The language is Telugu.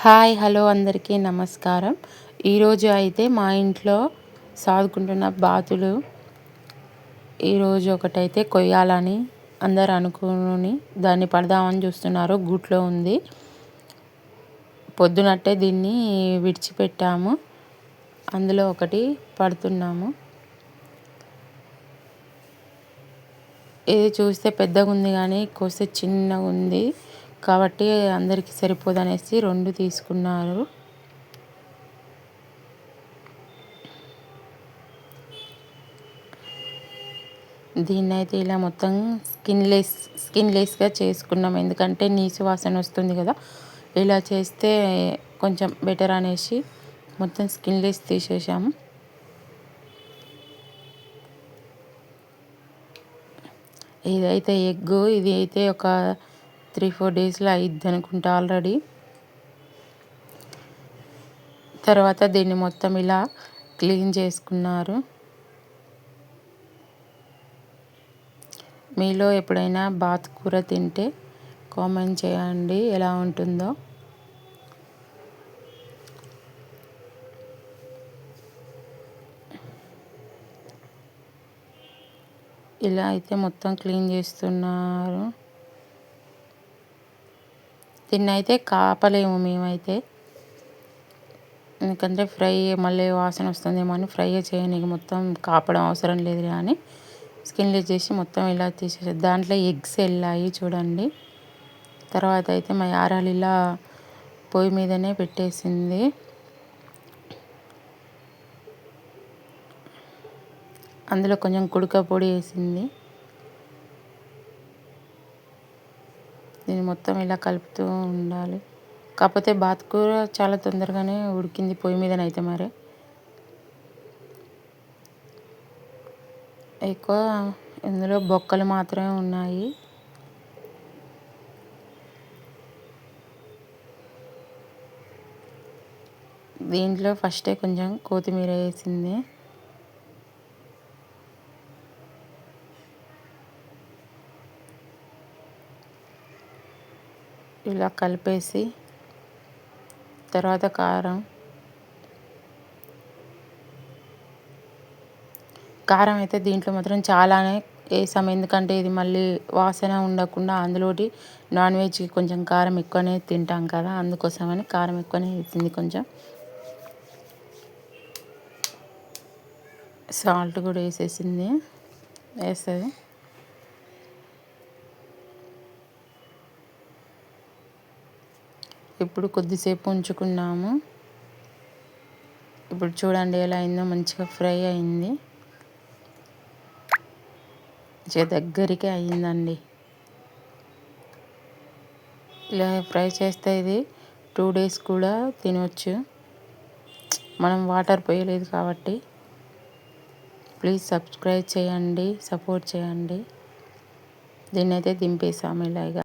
హాయ్ హలో అందరికీ నమస్కారం. ఈరోజు అయితే మా ఇంట్లో సాదుకుంటున్న బాతులు ఈరోజు ఒకటైతే కొయ్యాలని అందరు అనుకుని దాన్ని పడదామని చూస్తున్నారు. గూట్లో ఉంది. పొద్దునట్టే దీన్ని విడిచిపెట్టాము. అందులో ఒకటి పడుతున్నాము. ఇది చూస్తే పెద్దగా ఉంది కానీ కోస్తే చిన్నగా ఉంది కాబట్టి అందరికీ సరిపోదనేసి 2 తీసుకున్నారు. దీన్నైతే ఇలా మొత్తం స్కిన్లెస్గా చేసుకున్నాం. ఎందుకంటే నీసు వాసన వస్తుంది కదా, ఇలా చేస్తే కొంచెం బెటర్ అనేసి మొత్తం స్కిన్లెస్ తీసేసాము. ఇదైతే ఎగ్గు, ఇది అయితే ఒక 3-4 డేస్లో అయిద్ది అనుకుంటా ఆల్రెడీ. తర్వాత దీన్ని మొత్తం ఇలా క్లీన్ చేసుకున్నారు. మీలో ఎప్పుడైనా బాతు కూర తింటే కామెంట్ చేయండి ఎలా ఉంటుందో. ఇలా అయితే మొత్తం క్లీన్ చేస్తున్నారు. దీన్ని అయితే కాపలేము మేమైతే, ఎందుకంటే ఫ్రై మళ్ళీ వాసన వస్తుందేమో అని ఫ్రై చేయడానికి మొత్తం కాపడం అవసరం లేదు కానీ స్కిన్లెస్ చేసి మొత్తం ఇలా తీసేసి దాంట్లో ఎగ్స్ వెళ్ళాయి చూడండి. తర్వాత అయితే మా యారాలు ఇలా పొయ్యి మీదనే పెట్టేసింది. అందులో కొంచెం కుడుక పొడి వేసింది. దీన్ని మొత్తం ఇలా కలుపుతూ ఉండాలి. కాకపోతే బాతు కూర చాలా తొందరగానే ఉడికింది పొయ్యి మీదనైతే. మరి ఎక్కువ ఇందులో బొక్కలు మాత్రమే ఉన్నాయి. దీంట్లో ఫస్టే కొంచెం కొత్తిమీర వేసింది. ఇలా కలిపేసి తర్వాత కారం అయితే దీంట్లో మాత్రం చాలానే వేసాం. ఎందుకంటే ఇది మళ్ళీ వాసన ఉండకుండా అందులోటి నాన్ వెజ్కి కొంచెం కారం ఎక్కువనే తింటాం కదా, అందుకోసమని కారం ఎక్కువనే వేసింది. కొంచెం సాల్ట్ కూడా వేస్తుంది. ఇప్పుడు కొద్దిసేపు ఉంచుకున్నాము. ఇప్పుడు చూడండి ఎలా అయిందో, మంచిగా ఫ్రై అయింది. దగ్గరికి అయ్యిందండి. ఇలా ఫ్రై చేస్తే ఇది 2 డేస్ కూడా తినవచ్చు. మనం వాటర్ పోయలేదు కాబట్టి. ప్లీజ్ సబ్స్క్రైబ్ చేయండి, సపోర్ట్ చేయండి. దీన్నైతే దింపేసాము ఇలాగా.